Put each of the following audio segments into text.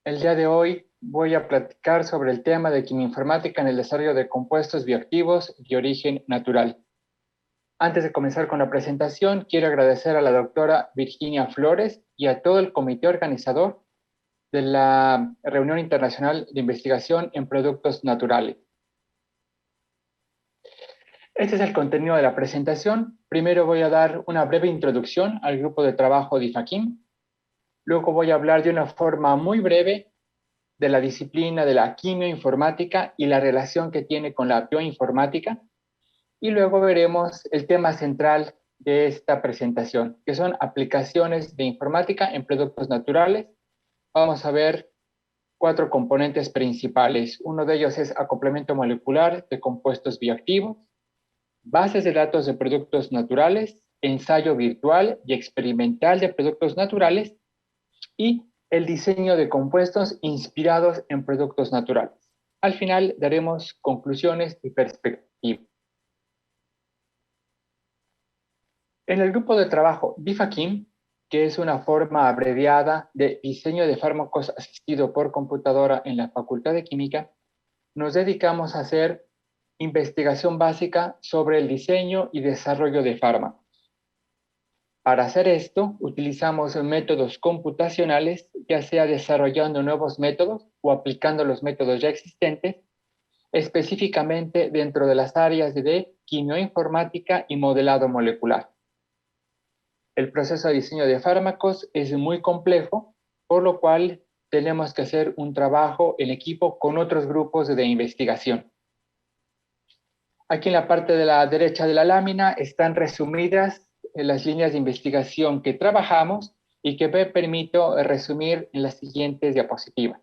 El día de hoy voy a platicar sobre el tema de quimioinformática en el desarrollo de compuestos bioactivos de origen natural. Antes de comenzar con la presentación, quiero agradecer a la doctora Virginia Flores y a todo el comité organizador de la Reunión Internacional de Investigación en Productos Naturales. Este es el contenido de la presentación. Primero voy a dar una breve introducción al grupo de trabajo de IFAKIM. Luego voy a hablar de una forma muy breve de la disciplina de la quimioinformática y la relación que tiene con la bioinformática. Y luego veremos el tema central de esta presentación, que son aplicaciones de informática en productos naturales. Vamos a ver 4 componentes principales. Uno de ellos es acoplamiento molecular de compuestos bioactivos, bases de datos de productos naturales, ensayo virtual y experimental de productos naturales y el diseño de compuestos inspirados en productos naturales. Al final daremos conclusiones y perspectivas. En el grupo de trabajo BIFAKIM, que es una forma abreviada de diseño de fármacos asistido por computadora en la Facultad de Química, nos dedicamos a hacer investigación básica sobre el diseño y desarrollo de fármacos. Para hacer esto, utilizamos métodos computacionales, ya sea desarrollando nuevos métodos o aplicando los métodos ya existentes, específicamente dentro de las áreas de quimioinformática y modelado molecular. El proceso de diseño de fármacos es muy complejo, por lo cual tenemos que hacer un trabajo en equipo con otros grupos de investigación. Aquí en la parte de la derecha de la lámina están resumidas las líneas de investigación que trabajamos y que me permito resumir en las siguientes diapositivas.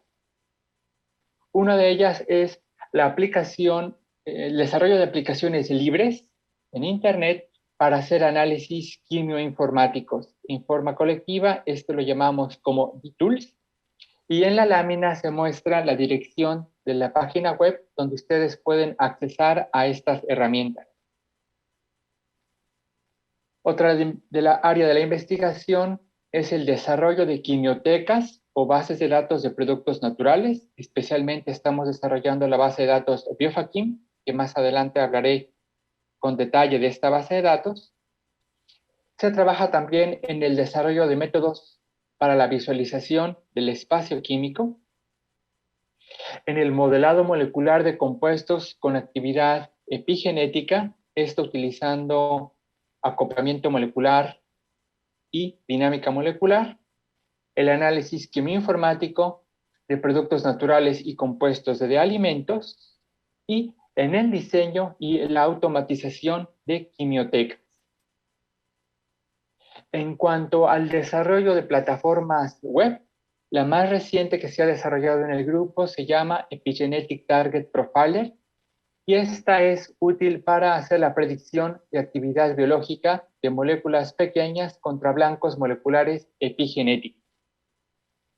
Una de ellas es la aplicación, el desarrollo de aplicaciones libres en Internet para hacer análisis quimioinformáticos. En forma colectiva, esto lo llamamos como DTools. Y en la lámina se muestra la dirección de la página web donde ustedes pueden accesar a estas herramientas. Otra de la área de la investigación es el desarrollo de quimiotecas o bases de datos de productos naturales. Especialmente estamos desarrollando la base de datos BioFakim, que más adelante hablaré con detalle de esta base de datos. Se trabaja también en el desarrollo de métodos para la visualización del espacio químico, en el modelado molecular de compuestos con actividad epigenética, esto utilizando acoplamiento molecular y dinámica molecular, el análisis quimioinformático de productos naturales y compuestos de alimentos, y en el diseño y la automatización de quimiotecas. En cuanto al desarrollo de plataformas web, la más reciente que se ha desarrollado en el grupo se llama Epigenetic Target Profiler, y esta es útil para hacer la predicción de actividad biológica de moléculas pequeñas contra blancos moleculares epigenéticos.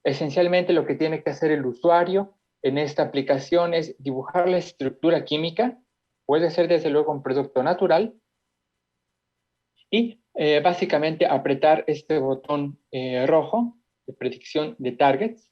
Esencialmente lo que tiene que hacer el usuario en esta aplicación es dibujar la estructura química, puede ser desde luego un producto natural, y básicamente apretar este botón rojo de predicción de targets,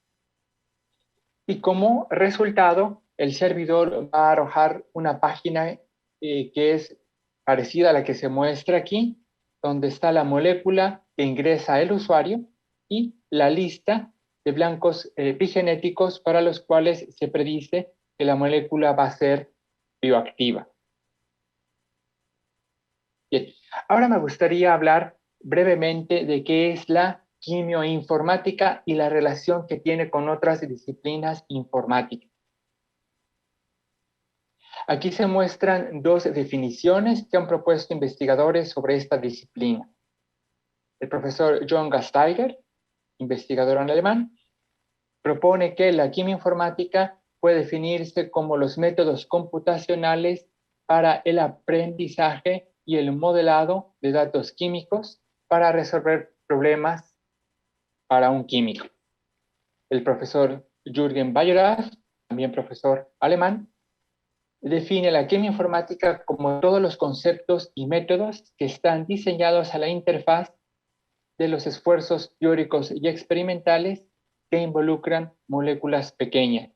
y como resultado el servidor va a arrojar una página que es parecida a la que se muestra aquí, donde está la molécula que ingresa el usuario y la lista de blancos epigenéticos para los cuales se predice que la molécula va a ser bioactiva. Bien, ahora me gustaría hablar brevemente de qué es la quimioinformática y la relación que tiene con otras disciplinas informáticas. Aquí se muestran 2 definiciones que han propuesto investigadores sobre esta disciplina. El profesor John Gasteiger, investigador alemán, propone que la quimioinformática puede definirse como los métodos computacionales para el aprendizaje y el modelado de datos químicos para resolver problemas para un químico. El profesor Jürgen Bayerath, también profesor alemán, define la quimioinformática como todos los conceptos y métodos que están diseñados a la interfaz de los esfuerzos teóricos y experimentales que involucran moléculas pequeñas.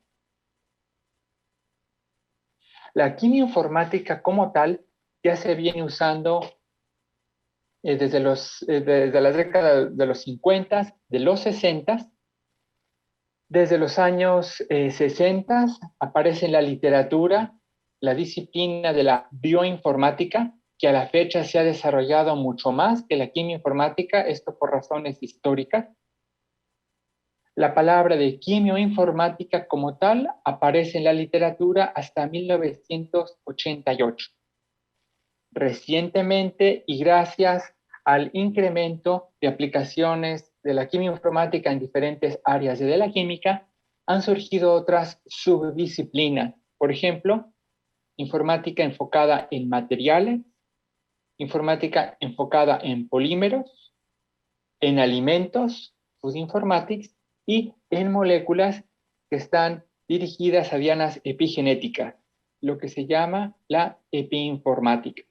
La quimioinformática como tal ya se viene usando desde las décadas de los 50, de los 60. Desde los años 60 aparece en la literatura la disciplina de la bioinformática, que a la fecha se ha desarrollado mucho más que la quimioinformática, esto por razones históricas. La palabra de quimioinformática como tal aparece en la literatura hasta 1988. Recientemente, y gracias al incremento de aplicaciones de la quimioinformática en diferentes áreas de la química, han surgido otras subdisciplinas. Por ejemplo, informática enfocada en materiales, informática enfocada en polímeros, en alimentos, food informatics, y en moléculas que están dirigidas a dianas epigenéticas, lo que se llama la epiinformática.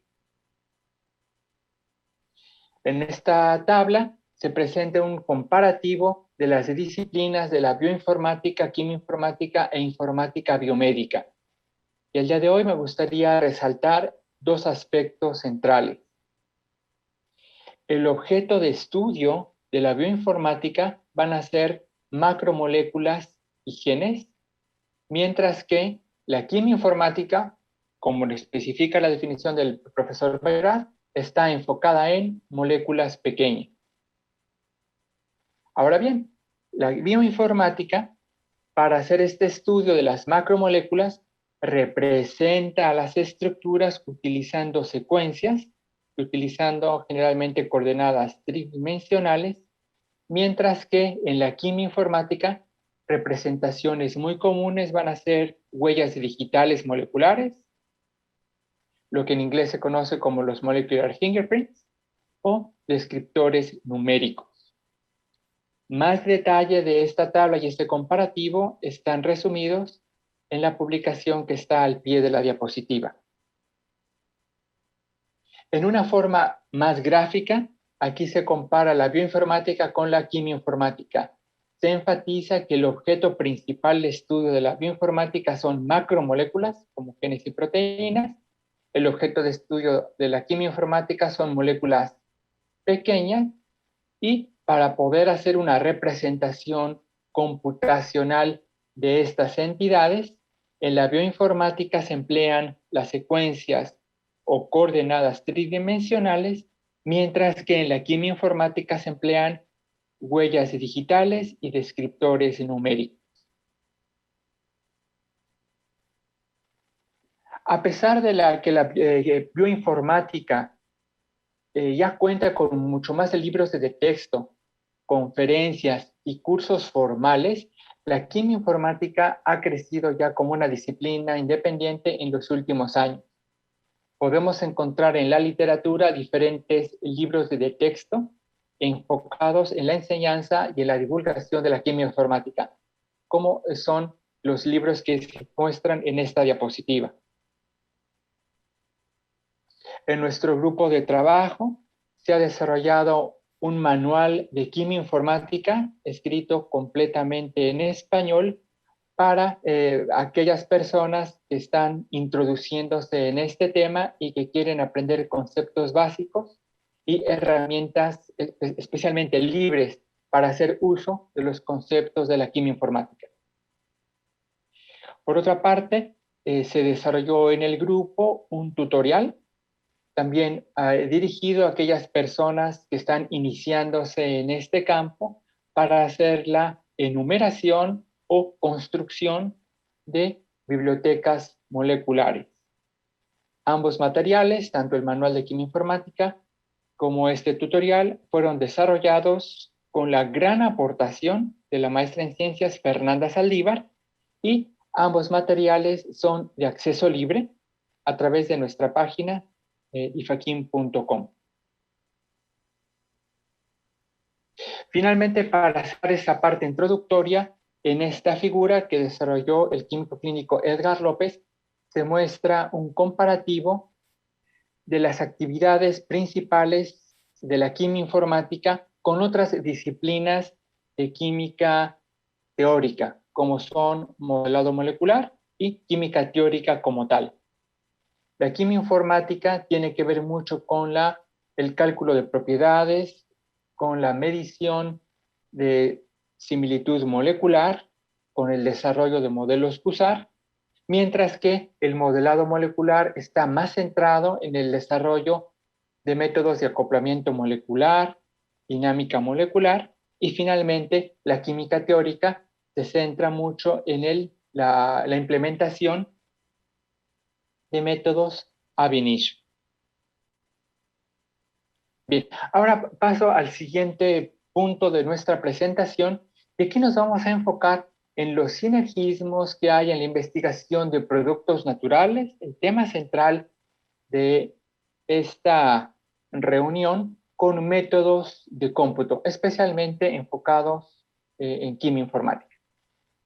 En esta tabla se presenta un comparativo de las disciplinas de la bioinformática, quimioinformática e informática biomédica. Y el día de hoy me gustaría resaltar dos aspectos centrales. El objeto de estudio de la bioinformática van a ser macromoléculas y genes, mientras que la quimioinformática, como lo especifica la definición del profesor Bayrat, está enfocada en moléculas pequeñas. Ahora bien, la bioinformática, para hacer este estudio de las macromoléculas, representa a las estructuras utilizando secuencias, utilizando generalmente coordenadas tridimensionales, mientras que en la quimioinformática, representaciones muy comunes van a ser huellas digitales moleculares, lo que en inglés se conoce como los molecular fingerprints, o descriptores numéricos. Más detalle de esta tabla y este comparativo están resumidos en la publicación que está al pie de la diapositiva. En una forma más gráfica, aquí se compara la bioinformática con la quimioinformática. Se enfatiza que el objeto principal de estudio de la bioinformática son macromoléculas, como genes y proteínas. El objeto de estudio de la quimioinformática son moléculas pequeñas, y para poder hacer una representación computacional de estas entidades, en la bioinformática se emplean las secuencias o coordenadas tridimensionales, mientras que en la quimioinformática se emplean huellas digitales y descriptores numéricos. A pesar de que la bioinformática ya cuenta con mucho más de libros de texto, conferencias y cursos formales, la quimioinformática ha crecido ya como una disciplina independiente en los últimos años. Podemos encontrar en la literatura diferentes libros de texto enfocados en la enseñanza y en la divulgación de la quimioinformática, como son los libros que se muestran en esta diapositiva. En nuestro grupo de trabajo se ha desarrollado un manual de quimioinformática escrito completamente en español para aquellas personas que están introduciéndose en este tema y que quieren aprender conceptos básicos y herramientas especialmente libres para hacer uso de los conceptos de la quimioinformática. Por otra parte, se desarrolló en el grupo un tutorial también dirigido a aquellas personas que están iniciándose en este campo para hacer la enumeración o construcción de bibliotecas moleculares. Ambos materiales, tanto el manual de quimioinformática como este tutorial, fueron desarrollados con la gran aportación de la maestra en ciencias Fernanda Saldívar, y ambos materiales son de acceso libre a través de nuestra página ifaquim.com. Finalmente, para hacer esta parte introductoria, en esta figura que desarrolló el químico clínico Edgar López, se muestra un comparativo de las actividades principales de la quimioinformática con otras disciplinas de química teórica, como son modelado molecular y química teórica como tal. La química informática tiene que ver mucho con el cálculo de propiedades, con la medición de similitud molecular, con el desarrollo de modelos QSAR, mientras que el modelado molecular está más centrado en el desarrollo de métodos de acoplamiento molecular, dinámica molecular, y finalmente la química teórica se centra mucho en la implementación de métodos ab initio. Bien, ahora paso al siguiente punto de nuestra presentación. Y aquí nos vamos a enfocar en los sinergismos que hay en la investigación de productos naturales, el tema central de esta reunión, con métodos de cómputo, especialmente enfocados en química informática.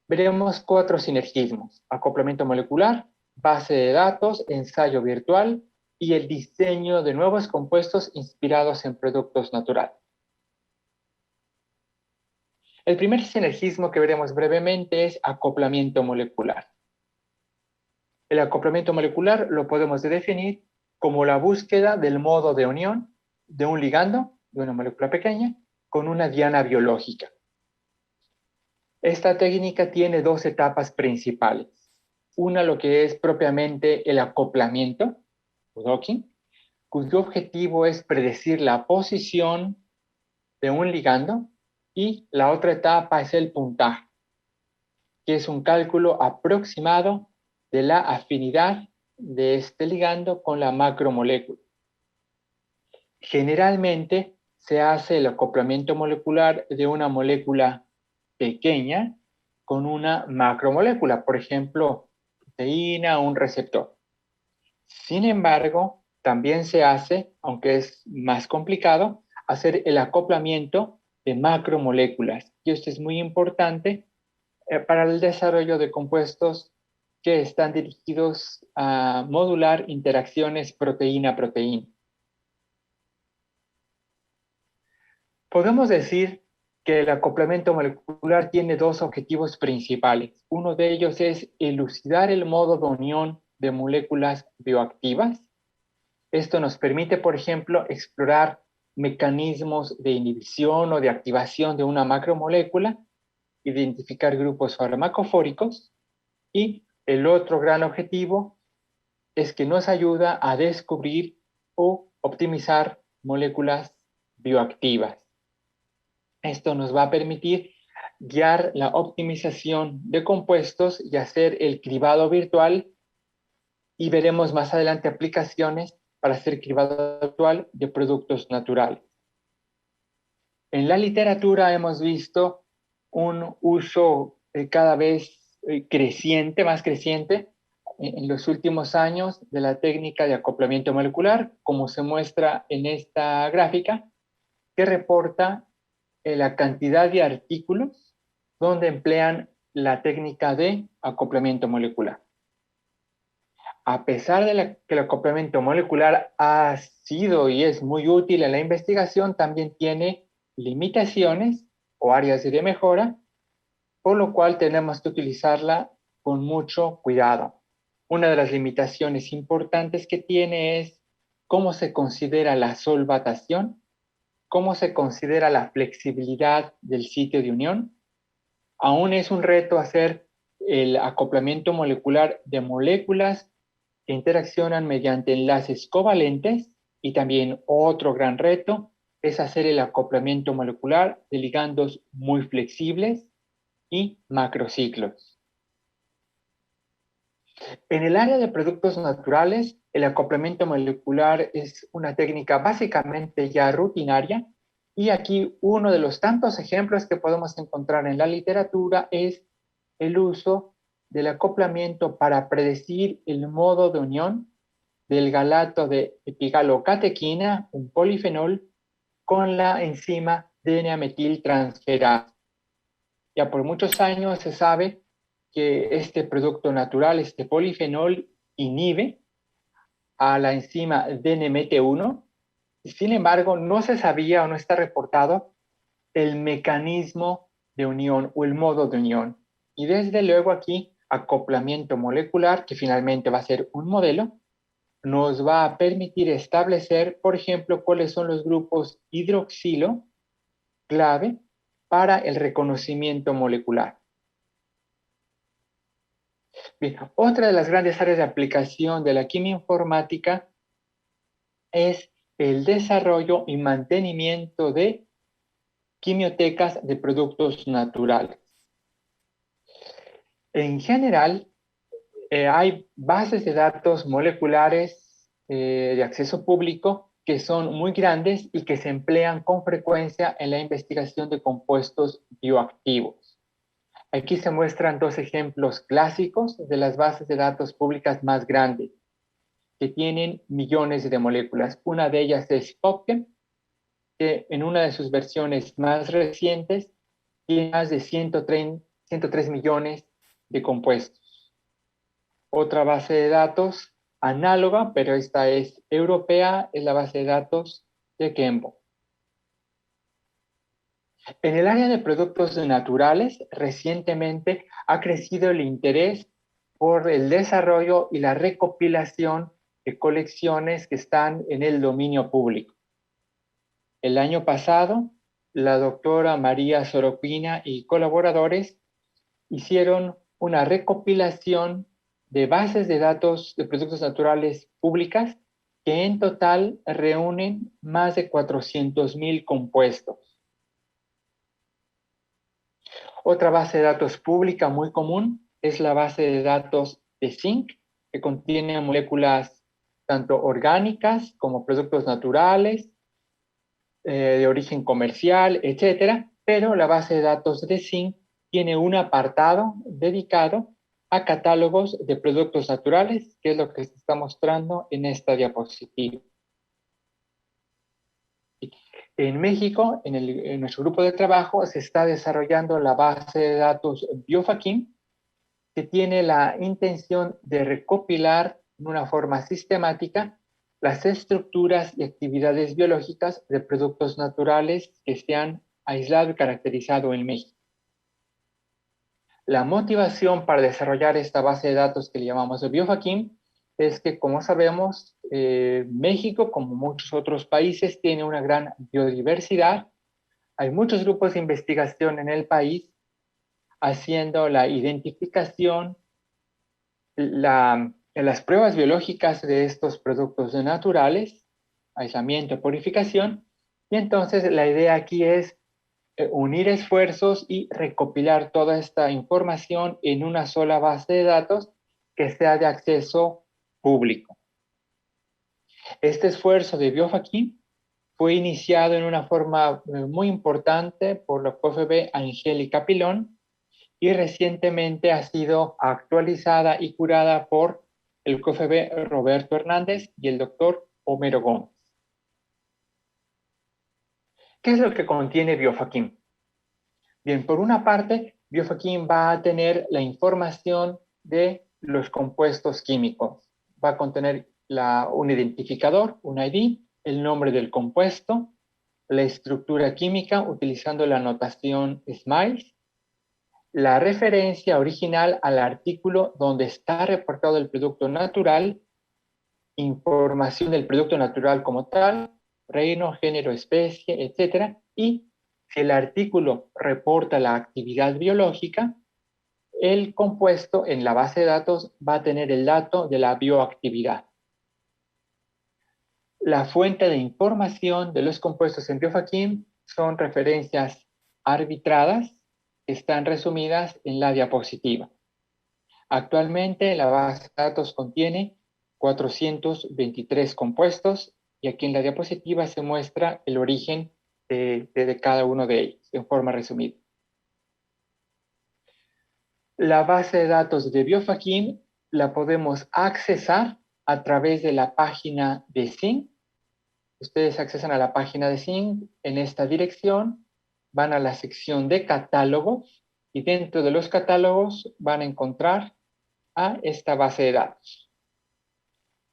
Veremos 4 sinergismos: acoplamiento molecular, base de datos, ensayo virtual y el diseño de nuevos compuestos inspirados en productos naturales. El primer sinergismo que veremos brevemente es acoplamiento molecular. El acoplamiento molecular lo podemos definir como la búsqueda del modo de unión de un ligando, de una molécula pequeña, con una diana biológica. Esta técnica tiene 2 etapas principales. Una, lo que es propiamente el acoplamiento, o docking, cuyo objetivo es predecir la posición de un ligando, y la otra etapa es el puntaje, que es un cálculo aproximado de la afinidad de este ligando con la macromolécula. Generalmente se hace el acoplamiento molecular de una molécula pequeña con una macromolécula, por ejemplo, proteína o un receptor. Sin embargo, también se hace, aunque es más complicado, hacer el acoplamiento de macromoléculas. Y esto es muy importante para el desarrollo de compuestos que están dirigidos a modular interacciones proteína-proteína. Podemos decir que el acoplamiento molecular tiene 2 objetivos principales. Uno de ellos es elucidar el modo de unión de moléculas bioactivas. Esto nos permite, por ejemplo, explorar mecanismos de inhibición o de activación de una macromolécula, identificar grupos farmacofóricos, y el otro gran objetivo es que nos ayuda a descubrir o optimizar moléculas bioactivas. Esto nos va a permitir guiar la optimización de compuestos y hacer el cribado virtual, y veremos más adelante aplicaciones para hacer cribado virtual de productos naturales. En la literatura hemos visto un uso cada vez más creciente en los últimos años de la técnica de acoplamiento molecular, como se muestra en esta gráfica, que reporta la cantidad de artículos donde emplean la técnica de acoplamiento molecular. A pesar de que el acoplamiento molecular ha sido y es muy útil en la investigación, también tiene limitaciones o áreas de mejora, por lo cual tenemos que utilizarla con mucho cuidado. Una de las limitaciones importantes que tiene es cómo se considera la solvatación, cómo se considera la flexibilidad del sitio de unión. Aún es un reto hacer el acoplamiento molecular de moléculas que interaccionan mediante enlaces covalentes, y también otro gran reto es hacer el acoplamiento molecular de ligandos muy flexibles y macrociclos. En el área de productos naturales, el acoplamiento molecular es una técnica básicamente ya rutinaria, y aquí uno de los tantos ejemplos que podemos encontrar en la literatura es el uso del acoplamiento para predecir el modo de unión del galato de epigalocatequina, un polifenol, con la enzima DNA-metiltransferasa. Ya por muchos años se sabe que este producto natural, este polifenol, inhibe a la enzima DNMT1. Sin embargo, no se sabía o no está reportado el mecanismo de unión o el modo de unión. Y desde luego aquí, acoplamiento molecular, que finalmente va a ser un modelo, nos va a permitir establecer, por ejemplo, cuáles son los grupos hidroxilo clave para el reconocimiento molecular. Bien, otra de las grandes áreas de aplicación de la química informática es el desarrollo y mantenimiento de quimiotecas de productos naturales. En general, hay bases de datos moleculares de acceso público que son muy grandes y que se emplean con frecuencia en la investigación de compuestos bioactivos. Aquí se muestran dos ejemplos clásicos de las bases de datos públicas más grandes, que tienen millones de moléculas. Una de ellas es PubChem, que en una de sus versiones más recientes tiene más de 103 millones de compuestos. Otra base de datos análoga, pero esta es europea, es la base de datos de Kembo. En el área de productos naturales, recientemente ha crecido el interés por el desarrollo y la recopilación de colecciones que están en el dominio público. El año pasado, la doctora María Soropina y colaboradores hicieron una recopilación de bases de datos de productos naturales públicas que en total reúnen más de 400,000 compuestos. Otra base de datos pública muy común es la base de datos de zinc, que contiene moléculas tanto orgánicas como productos naturales, de origen comercial, etcétera, pero la base de datos de zinc tiene un apartado dedicado a catálogos de productos naturales, que es lo que se está mostrando en esta diapositiva. En México, en nuestro grupo de trabajo, se está desarrollando la base de datos Biofakim, que tiene la intención de recopilar en una forma sistemática las estructuras y actividades biológicas de productos naturales que se han aislado y caracterizado en México. La motivación para desarrollar esta base de datos que le llamamos Biofakim es que, como sabemos, México, como muchos otros países, tiene una gran biodiversidad. Hay muchos grupos de investigación en el país haciendo la identificación, las pruebas biológicas de estos productos naturales, aislamiento, purificación, y entonces la idea aquí es unir esfuerzos y recopilar toda esta información en una sola base de datos que sea de acceso público. Este esfuerzo de Biofakim fue iniciado en una forma muy importante por la PFB Angélica Pilón y recientemente ha sido actualizada y curada por el COFEB Roberto Hernández y el doctor Homero Gómez. ¿Qué es lo que contiene Biofakim? Bien, por una parte, Biofakim va a tener la información de los compuestos químicos. Va a contener un identificador, un ID, el nombre del compuesto, la estructura química utilizando la notación SMILES, la referencia original al artículo donde está reportado el producto natural, información del producto natural como tal, reino, género, especie, etc. Y si el artículo reporta la actividad biológica, el compuesto en la base de datos va a tener el dato de la bioactividad. La fuente de información de los compuestos en Biofakim son referencias arbitradas que están resumidas en la diapositiva. Actualmente la base de datos contiene 423 compuestos y aquí en la diapositiva se muestra el origen de cada uno de ellos en forma resumida. La base de datos de Biofakim la podemos accesar a través de la página de SIN. Ustedes accesan a la página de SIN en esta dirección, van a la sección de catálogos y dentro de los catálogos van a encontrar a esta base de datos.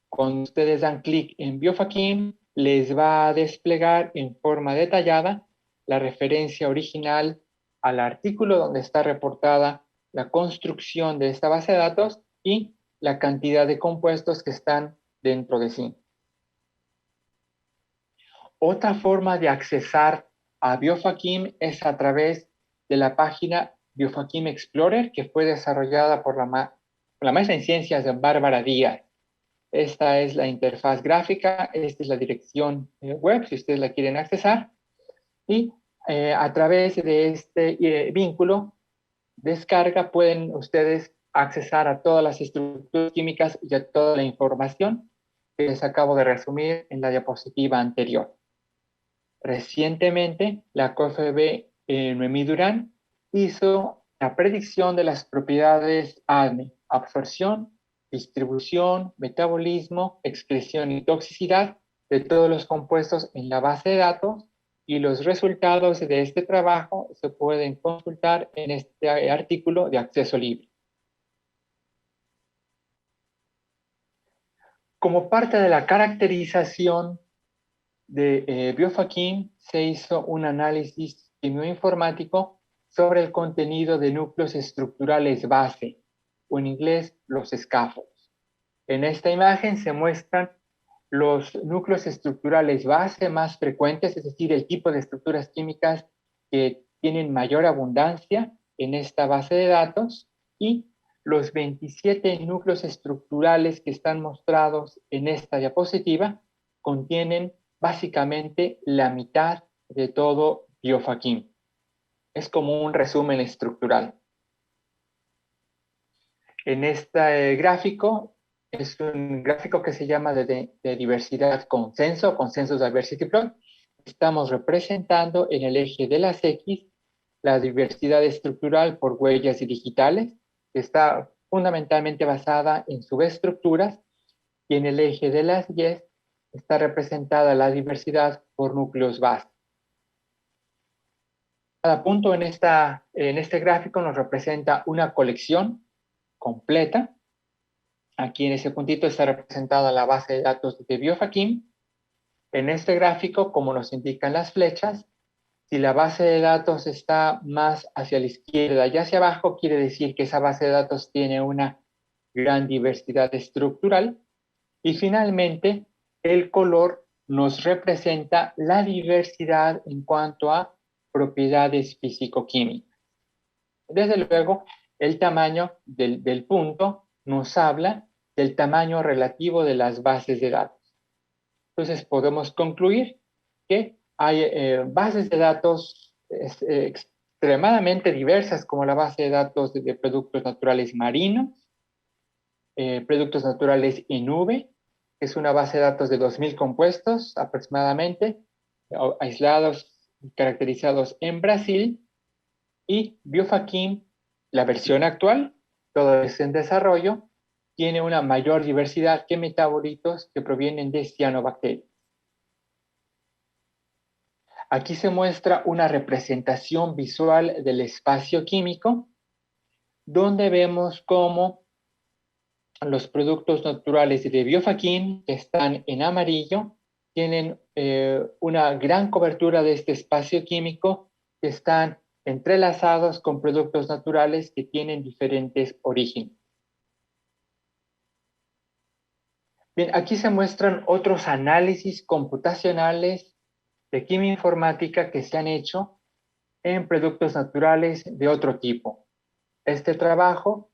Cuando ustedes dan clic en Biofakim, les va a desplegar en forma detallada la referencia original al artículo donde está reportada la construcción de esta base de datos y la cantidad de compuestos que están dentro de sí. Otra forma de accesar a Biofakim es a través de la página Biofakim Explorer, que fue desarrollada por la maestra en ciencias de Bárbara Díaz. Esta es la interfaz gráfica, esta es la dirección web, si ustedes la quieren accesar. Y a través de este vínculo, descarga, pueden ustedes accesar a todas las estructuras químicas y a toda la información que les acabo de resumir en la diapositiva anterior. Recientemente, la COFEB Noemí Durán hizo la predicción de las propiedades ADME: absorción, distribución, metabolismo, excreción y toxicidad de todos los compuestos en la base de datos, y los resultados de este trabajo se pueden consultar en este artículo de acceso libre. Como parte de la caracterización de Biofakim, se hizo un análisis quimioinformático sobre el contenido de núcleos estructurales base, o en inglés, los scaffolds. En esta imagen se muestran los núcleos estructurales base más frecuentes, es decir, el tipo de estructuras químicas que tienen mayor abundancia en esta base de datos, y los 27 núcleos estructurales que están mostrados en esta diapositiva contienen básicamente la mitad de todo Biofakim. Es como un resumen estructural. En este gráfico, es un gráfico que se llama de diversidad consenso, Consensus Diversity Plot. Estamos representando en el eje de las X la diversidad estructural por huellas digitales, que está fundamentalmente basada en subestructuras, y en el eje de las Y está representada la diversidad por núcleos base. Cada punto en este gráfico nos representa una colección completa. Aquí en ese puntito está representada la base de datos de Biofakim. En este gráfico, como nos indican las flechas, si la base de datos está más hacia la izquierda y hacia abajo, quiere decir que esa base de datos tiene una gran diversidad estructural. Y finalmente, el color nos representa la diversidad en cuanto a propiedades físico-químicas. Desde luego, el tamaño del punto nos habla del tamaño relativo de las bases de datos. Entonces, podemos concluir que hay bases de datos extremadamente diversas, como la base de datos de productos naturales marinos, productos naturales en nube, que es una base de datos de 2.000 compuestos aproximadamente, aislados y caracterizados en Brasil, y Biofakim, la versión actual, todo es en desarrollo, tiene una mayor diversidad que metabolitos que provienen de cianobacterias. Aquí se muestra una representación visual del espacio químico, donde vemos cómo los productos naturales de Biofakim, que están en amarillo, tienen una gran cobertura de este espacio químico, que están entrelazados con productos naturales que tienen diferentes orígenes. Bien, aquí se muestran otros análisis computacionales de quimioinformática que se han hecho en productos naturales de otro tipo. Este trabajo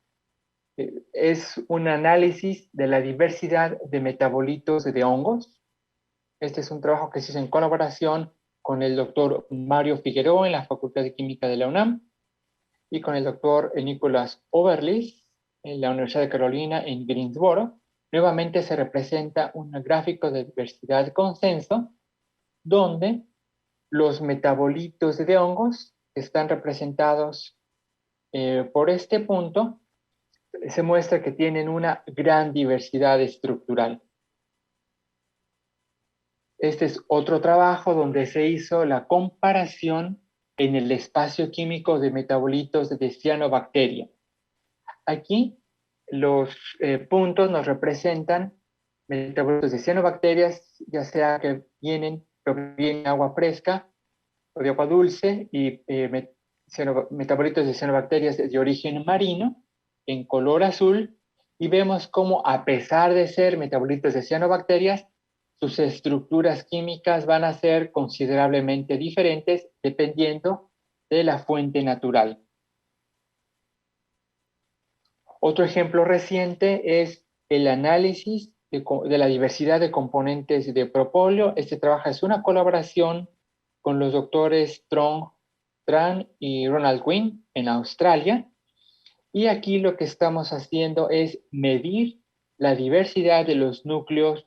es un análisis de la diversidad de metabolitos de hongos. Este es un trabajo que se hizo en colaboración con el doctor Mario Figueroa en la Facultad de Química de la UNAM y con el doctor Nicholas Overlis en la Universidad de Carolina en Greensboro. Nuevamente se representa un gráfico de diversidad de consenso donde los metabolitos de hongos están representados por este punto. Se muestra que tienen una gran diversidad estructural. Este es otro trabajo donde se hizo la comparación en el espacio químico de metabolitos de cianobacteria. Aquí los puntos nos representan metabolitos de cianobacterias, ya sea que provienen de agua fresca o de agua dulce, y metabolitos de cianobacterias de origen marino, en color azul, y vemos cómo a pesar de ser metabolitos de cianobacterias, sus estructuras químicas van a ser considerablemente diferentes dependiendo de la fuente natural. Otro ejemplo reciente es el análisis de la diversidad de componentes de propóleo. Este trabajo es una colaboración con los doctores Tran y Ronald Wynn en Australia. Y aquí lo que estamos haciendo es medir la diversidad de los núcleos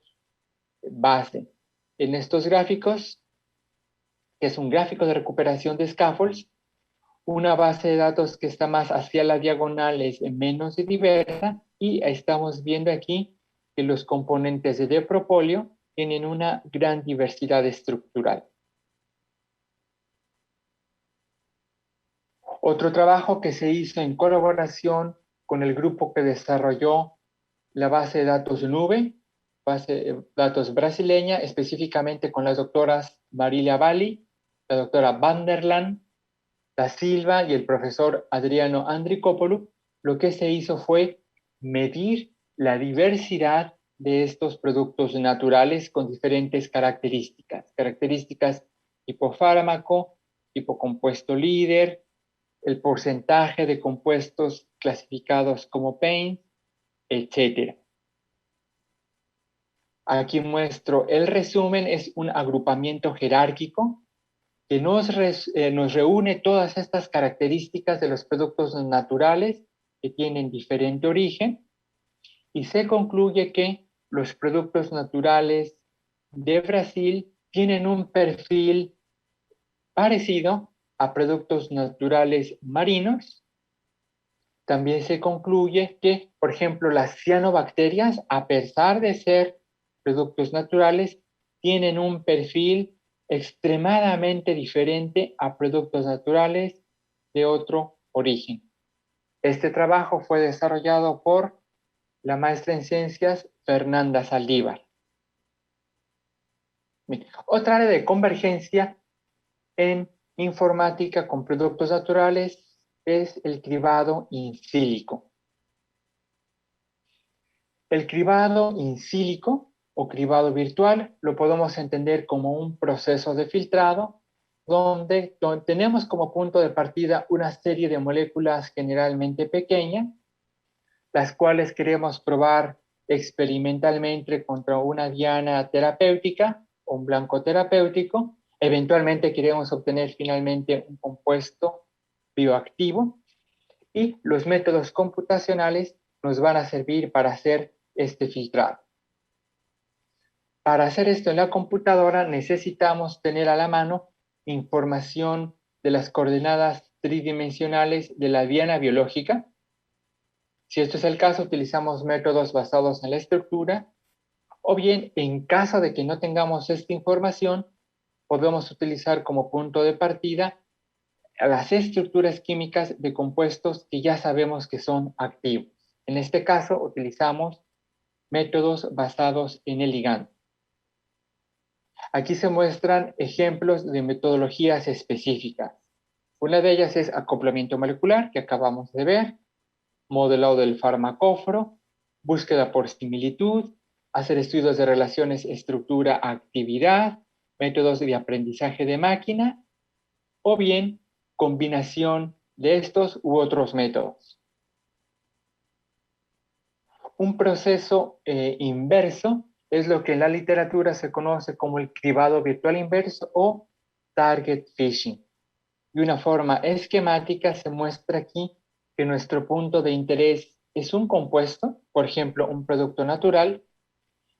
base. En estos gráficos, que es un gráfico de recuperación de scaffolds, una base de datos que está más hacia la diagonal es menos diversa, y estamos viendo aquí que los componentes de propóleo tienen una gran diversidad estructural. Otro trabajo que se hizo en colaboración con el grupo que desarrolló la base de datos nube, base de datos brasileña, específicamente con las doctoras Marilia Valli, la doctora Vanderland da Silva y el profesor Adriano Andrikopoulos. Lo que se hizo fue medir la diversidad de estos productos naturales con diferentes características tipo fármaco, tipo compuesto líder, el porcentaje de compuestos clasificados como pain, etc. Aquí muestro el resumen, es un agrupamiento jerárquico que nos reúne todas estas características de los productos naturales que tienen diferente origen, y se concluye que los productos naturales de Brasil tienen un perfil parecido a productos naturales marinos. También se concluye que, por ejemplo, las cianobacterias, a pesar de ser productos naturales, tienen un perfil extremadamente diferente a productos naturales de otro origen. Este trabajo fue desarrollado por la maestra en ciencias Fernanda Saldívar. Otra área de convergencia en informática con productos naturales es el cribado in silico. El cribado in silico o cribado virtual lo podemos entender como un proceso de filtrado donde tenemos como punto de partida una serie de moléculas generalmente pequeñas, las cuales queremos probar experimentalmente contra una diana terapéutica o un blanco terapéutico. Eventualmente queremos obtener finalmente un compuesto bioactivo, y los métodos computacionales nos van a servir para hacer este filtrado. Para hacer esto en la computadora necesitamos tener a la mano información de las coordenadas tridimensionales de la diana biológica. Si esto es el caso, utilizamos métodos basados en la estructura, o bien, en caso de que no tengamos esta información, podemos utilizar como punto de partida las estructuras químicas de compuestos que ya sabemos que son activos. En este caso, utilizamos métodos basados en el ligando. Aquí se muestran ejemplos de metodologías específicas. Una de ellas es acoplamiento molecular, que acabamos de ver, modelado del farmacóforo, búsqueda por similitud, hacer estudios de relaciones estructura-actividad, métodos de aprendizaje de máquina, o bien combinación de estos u otros métodos. Un proceso inverso es lo que en la literatura se conoce como el cribado virtual inverso o target fishing. De una forma esquemática se muestra aquí que nuestro punto de interés es un compuesto, por ejemplo, un producto natural,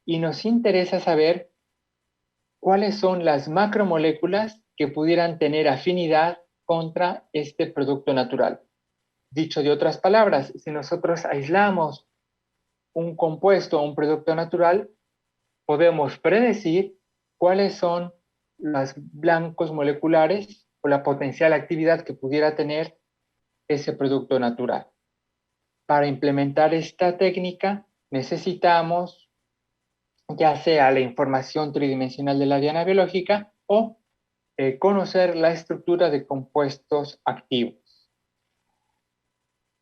y nos interesa saber cuáles son las macromoléculas que pudieran tener afinidad contra este producto natural. Dicho de otras palabras, si nosotros aislamos un compuesto o un producto natural, podemos predecir cuáles son los blancos moleculares o la potencial actividad que pudiera tener ese producto natural. Para implementar esta técnica necesitamos ya sea la información tridimensional de la diana biológica o conocer la estructura de compuestos activos.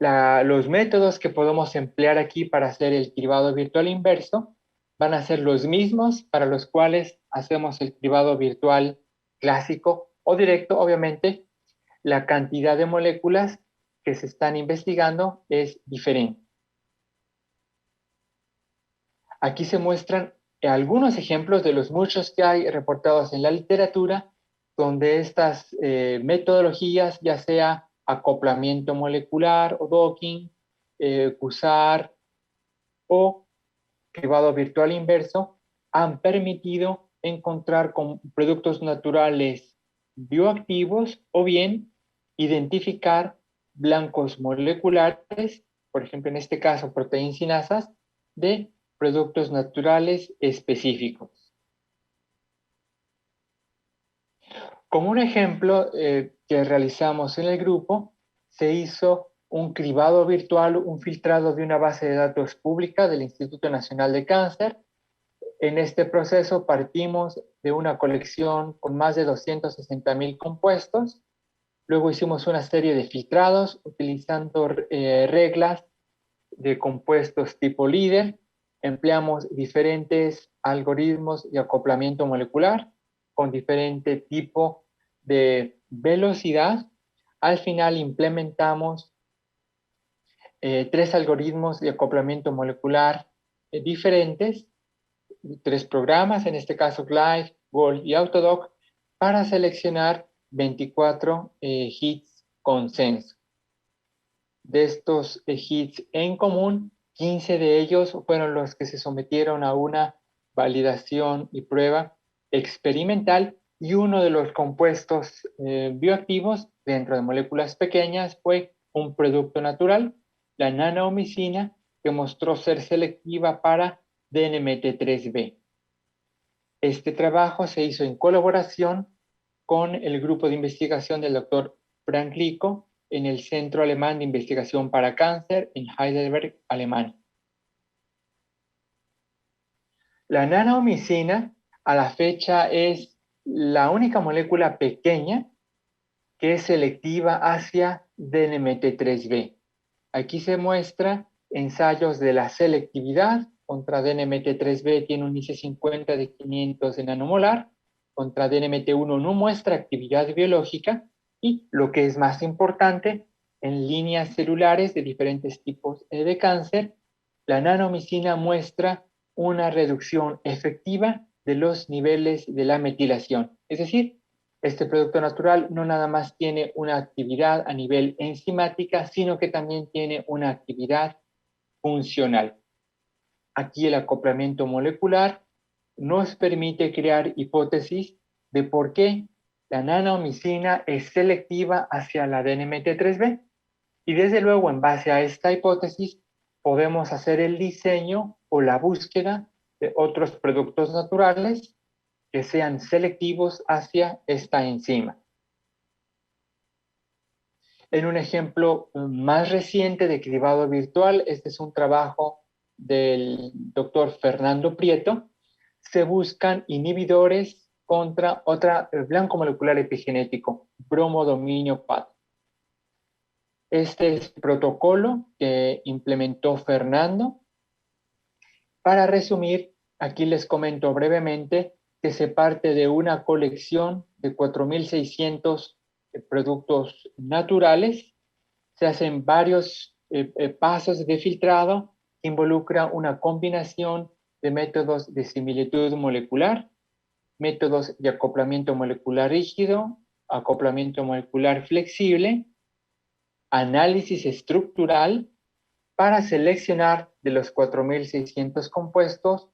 Los métodos que podemos emplear aquí para hacer el cribado virtual inverso van a ser los mismos para los cuales hacemos el cribado virtual clásico o directo. Obviamente, la cantidad de moléculas que se están investigando es diferente. Aquí se muestran algunos ejemplos de los muchos que hay reportados en la literatura, donde estas metodologías, ya sea acoplamiento molecular o docking, QSAR o cribado virtual inverso, han permitido encontrar con productos naturales bioactivos o bien identificar blancos moleculares, por ejemplo, en este caso proteínsinasas, de productos naturales específicos. Como un ejemplo que realizamos en el grupo, se hizo un cribado virtual, un filtrado de una base de datos pública del Instituto Nacional de Cáncer. En este proceso partimos de una colección con más de 260,000 compuestos. Luego hicimos una serie de filtrados utilizando reglas de compuestos tipo líder. Empleamos diferentes algoritmos de acoplamiento molecular con diferente tipo de velocidad. Al final implementamos 3 algoritmos de acoplamiento molecular diferentes, 3 programas, en este caso Glide, Gold y Autodoc, para seleccionar 24 hits consenso. De estos hits en común, 15 de ellos fueron los que se sometieron a una validación y prueba experimental, y uno de los compuestos bioactivos dentro de moléculas pequeñas fue un producto natural, la nanomicina, que mostró ser selectiva para DNMT3B. Este trabajo se hizo en colaboración con el grupo de investigación del doctor Frank Lico en el Centro Alemán de Investigación para Cáncer en Heidelberg, Alemania. La nanomicina a la fecha es la única molécula pequeña que es selectiva hacia DNMT3B. Aquí se muestra ensayos de la selectividad. Contra DNMT3B tiene un IC50 de 500 de nanomolar. Contra DNMT1 no muestra actividad biológica. Y lo que es más importante, en líneas celulares de diferentes tipos de cáncer, la nanomicina muestra una reducción efectiva de los niveles de la metilación. Es decir, este producto natural no nada más tiene una actividad a nivel enzimática, sino que también tiene una actividad funcional. Aquí el acoplamiento molecular nos permite crear hipótesis de por qué la nanomicina es selectiva hacia la DNMT3B. Y desde luego, en base a esta hipótesis, podemos hacer el diseño o la búsqueda de otros productos naturales que sean selectivos hacia esta enzima. En un ejemplo más reciente de cribado virtual, este es un trabajo del doctor Fernando Prieto, se buscan inhibidores contra otra blanco molecular epigenético, bromodominio 4. Este es el protocolo que implementó Fernando. Para resumir, aquí les comento brevemente que se parte de una colección de 4,600 productos naturales. Se hacen varios pasos de filtrado que involucra una combinación de métodos de similitud molecular, métodos de acoplamiento molecular rígido, acoplamiento molecular flexible, análisis estructural, para seleccionar de los 4,600 compuestos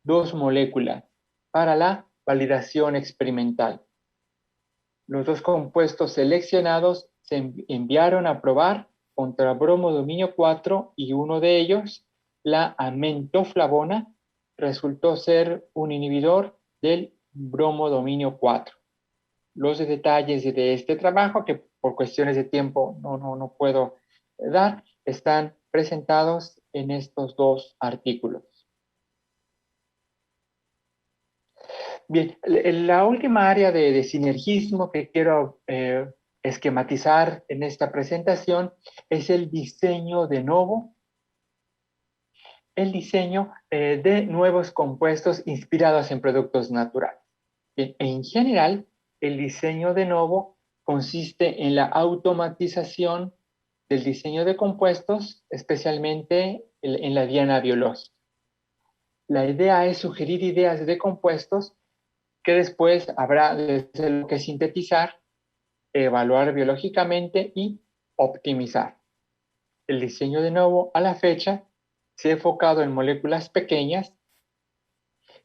2 moléculas para la validación experimental. Los 2 compuestos seleccionados se enviaron a probar contra bromodominio 4 y uno de ellos, la amentoflavona, resultó ser un inhibidor del bromodominio 4. Los detalles de este trabajo, que por cuestiones de tiempo no puedo dar, están presentados en estos 2 artículos. Bien, la última área de sinergismo que quiero esquematizar en esta presentación es el diseño de nuevo, el diseño de nuevos compuestos inspirados en productos naturales. Bien, en general, el diseño de nuevo consiste en la automatización del diseño de compuestos, especialmente en la diana biológica. La idea es sugerir ideas de compuestos que después habrá que sintetizar, evaluar biológicamente y optimizar. El diseño de nuevo a la fecha se ha enfocado en moléculas pequeñas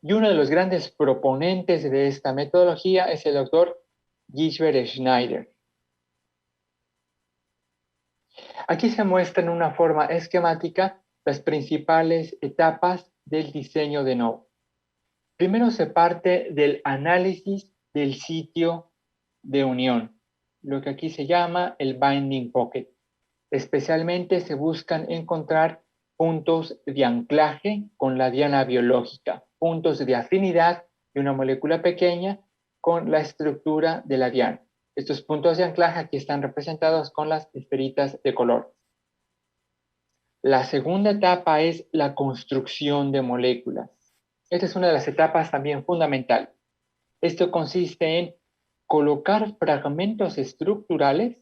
y uno de los grandes proponentes de esta metodología es el doctor Gisbert Schneider. Aquí se muestran en una forma esquemática las principales etapas del diseño de nuevo. Primero se parte del análisis del sitio de unión, lo que aquí se llama el binding pocket. Especialmente se buscan encontrar puntos de anclaje con la diana biológica, puntos de afinidad de una molécula pequeña con la estructura de la diana. Estos puntos de anclaje aquí están representados con las esferitas de color. La segunda etapa es la construcción de moléculas. Esta es una de las etapas también fundamentales. Esto consiste en colocar fragmentos estructurales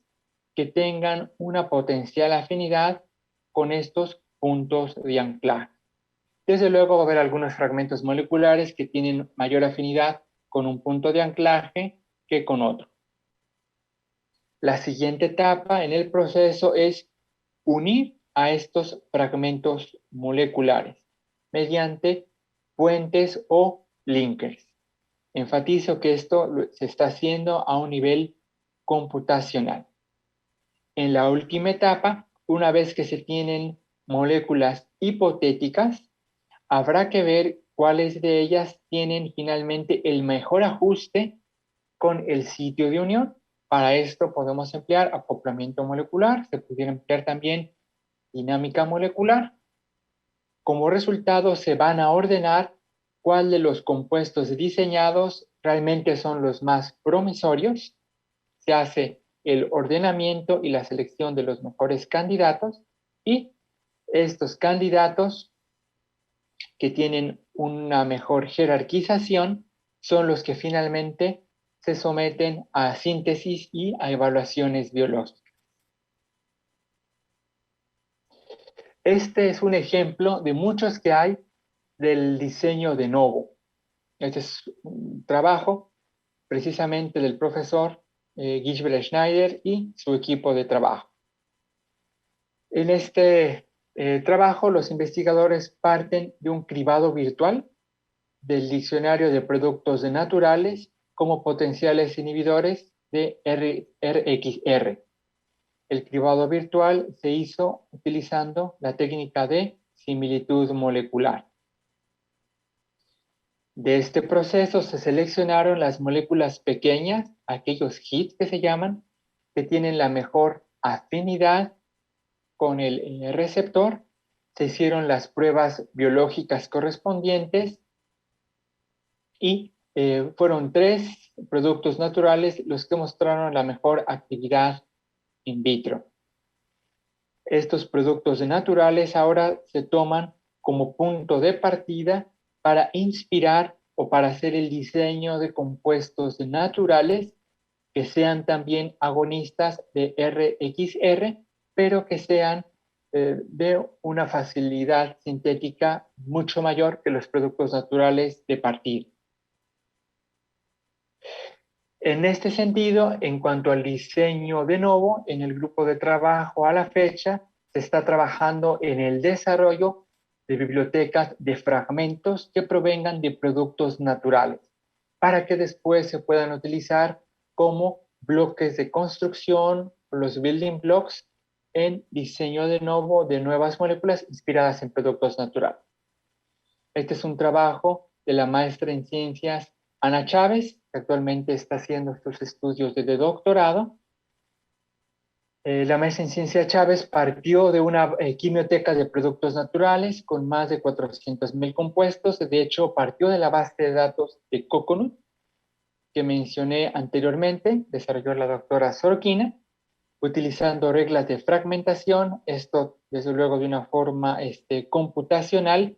que tengan una potencial afinidad con estos puntos de anclaje. Desde luego va a haber algunos fragmentos moleculares que tienen mayor afinidad con un punto de anclaje que con otro. La siguiente etapa en el proceso es unir a estos fragmentos moleculares mediante puentes o linkers. Enfatizo que esto se está haciendo a un nivel computacional. En la última etapa, una vez que se tienen moléculas hipotéticas, habrá que ver cuáles de ellas tienen finalmente el mejor ajuste con el sitio de unión. Para esto podemos emplear acoplamiento molecular, se pudiera emplear también dinámica molecular. Como resultado, se van a ordenar cuál de los compuestos diseñados realmente son los más promisorios. Se hace el ordenamiento y la selección de los mejores candidatos y estos candidatos que tienen una mejor jerarquización son los que finalmente se someten a síntesis y a evaluaciones biológicas. Este es un ejemplo de muchos que hay del diseño de novo. Este es un trabajo precisamente del profesor Gisbert Schneider y su equipo de trabajo. En este trabajo, los investigadores parten de un cribado virtual del diccionario de productos naturales como potenciales inhibidores de RXR. El cribado virtual se hizo utilizando la técnica de similitud molecular. De este proceso se seleccionaron las moléculas pequeñas, aquellos hits que se llaman, que tienen la mejor afinidad con el receptor. Se hicieron las pruebas biológicas correspondientes y fueron 3 productos naturales los que mostraron la mejor actividad in vitro. Estos productos naturales ahora se toman como punto de partida para inspirar o para hacer el diseño de compuestos naturales que sean también agonistas de RXR, pero que sean de una facilidad sintética mucho mayor que los productos naturales de partida. En este sentido, en cuanto al diseño de nuevo, en el grupo de trabajo a la fecha, se está trabajando en el desarrollo de bibliotecas de fragmentos que provengan de productos naturales, para que después se puedan utilizar como bloques de construcción, los building blocks, en diseño de nuevo de nuevas moléculas inspiradas en productos naturales. Este es un trabajo de la maestra en ciencias Ana Chávez, que actualmente está haciendo estos estudios de doctorado. La maestra en ciencia Chávez partió de una quimioteca de productos naturales con más de 400,000 compuestos. De hecho, partió de la base de datos de Coconut que mencioné anteriormente, desarrolló la doctora Sorokina, utilizando reglas de fragmentación. Esto, desde luego, de una forma computacional,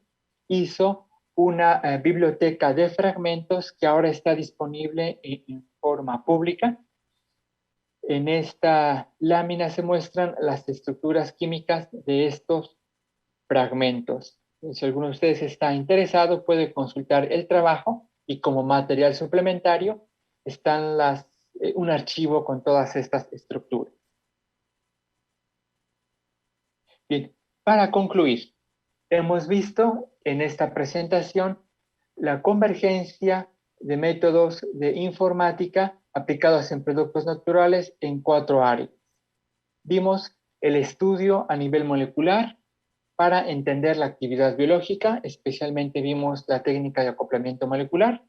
hizo una biblioteca de fragmentos que ahora está disponible en forma pública. En esta lámina se muestran las estructuras químicas de estos fragmentos. Si alguno de ustedes está interesado, puede consultar el trabajo y como material suplementario están un archivo con todas estas estructuras. Bien, para concluir, hemos visto en esta presentación la convergencia de métodos de informática aplicados en productos naturales en 4 áreas. Vimos el estudio a nivel molecular para entender la actividad biológica, especialmente vimos la técnica de acoplamiento molecular.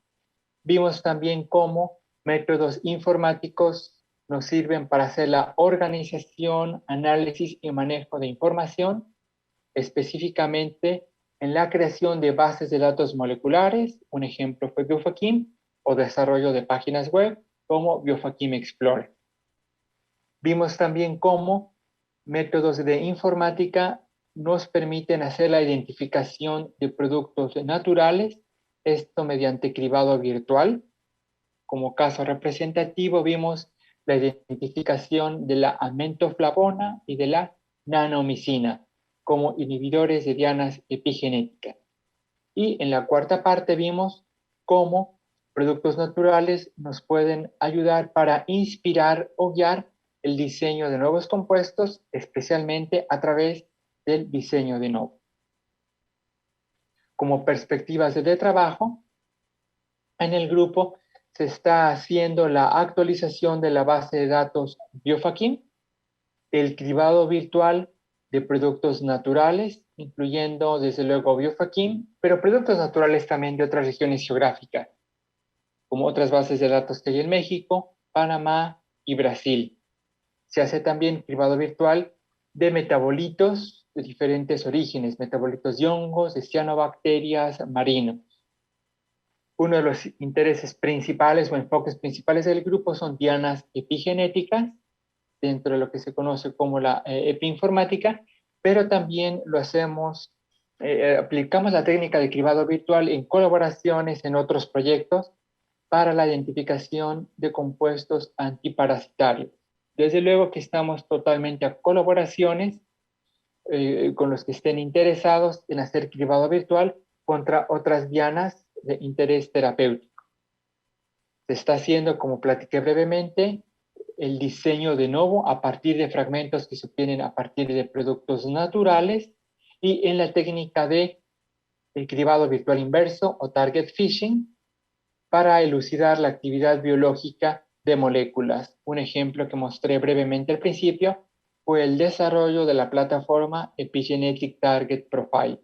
Vimos también cómo métodos informáticos nos sirven para hacer la organización, análisis y manejo de información, específicamente en la creación de bases de datos moleculares. Un ejemplo fue Biofakim, o desarrollo de páginas web como Biofakim Explorer. Vimos también cómo métodos de informática nos permiten hacer la identificación de productos naturales, esto mediante cribado virtual. Como caso representativo vimos la identificación de la amentoflavona y de la nanomicina como inhibidores de dianas epigenéticas. Y en la cuarta parte vimos cómo productos naturales nos pueden ayudar para inspirar o guiar el diseño de nuevos compuestos, especialmente a través del diseño de novo. Como perspectivas de trabajo, en el grupo se está haciendo la actualización de la base de datos Biofakim, el cribado virtual de productos naturales, incluyendo desde luego Biofakim, pero productos naturales también de otras regiones geográficas, como otras bases de datos que hay en México, Panamá y Brasil. Se hace también cribado virtual de metabolitos de diferentes orígenes, metabolitos de hongos, de cianobacterias, marinos. Uno de los intereses principales o enfoques principales del grupo son dianas epigenéticas, dentro de lo que se conoce como la epiinformática, pero también lo hacemos, aplicamos la técnica de cribado virtual en colaboraciones en otros proyectos para la identificación de compuestos antiparasitarios. Desde luego que estamos totalmente a colaboraciones con los que estén interesados en hacer cribado virtual contra otras dianas de interés terapéutico. Se está haciendo, como platiqué brevemente, el diseño de novo a partir de fragmentos que se obtienen a partir de productos naturales y en la técnica de el cribado virtual inverso o target fishing para elucidar la actividad biológica de moléculas. Un ejemplo que mostré brevemente al principio fue el desarrollo de la plataforma Epigenetic Target Profile.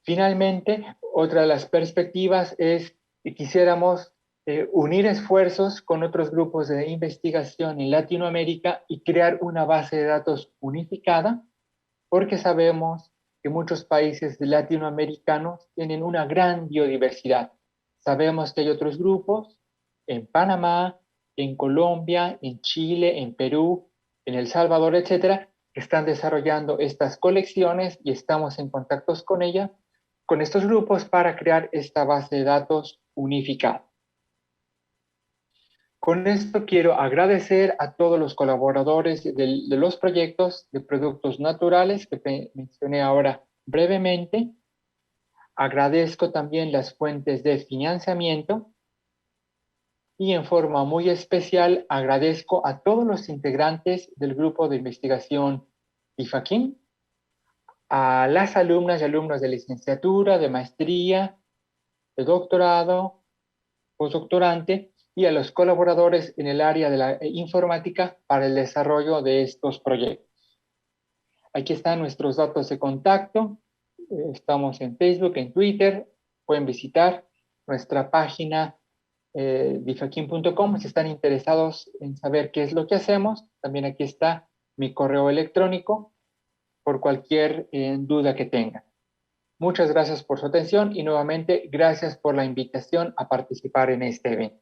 Finalmente, otra de las perspectivas es que quisiéramos unir esfuerzos con otros grupos de investigación en Latinoamérica y crear una base de datos unificada, porque sabemos que muchos países latinoamericanos tienen una gran biodiversidad. Sabemos que hay otros grupos en Panamá, en Colombia, en Chile, en Perú, en El Salvador, etcétera, que están desarrollando estas colecciones y estamos en contactos con ellas, con estos grupos para crear esta base de datos unificada. Con esto quiero agradecer a todos los colaboradores de los proyectos de productos naturales que mencioné ahora brevemente. Agradezco también las fuentes de financiamiento y en forma muy especial agradezco a todos los integrantes del grupo de investigación IFAKIM, a las alumnas y alumnos de licenciatura, de maestría, de doctorado, postdoctorante y a los colaboradores en el área de la informática para el desarrollo de estos proyectos. Aquí están nuestros datos de contacto. Estamos en Facebook, en Twitter. Pueden visitar nuestra página bifakim.com. Si están interesados en saber qué es lo que hacemos, también aquí está mi correo electrónico por cualquier duda que tengan. Muchas gracias por su atención y nuevamente gracias por la invitación a participar en este evento.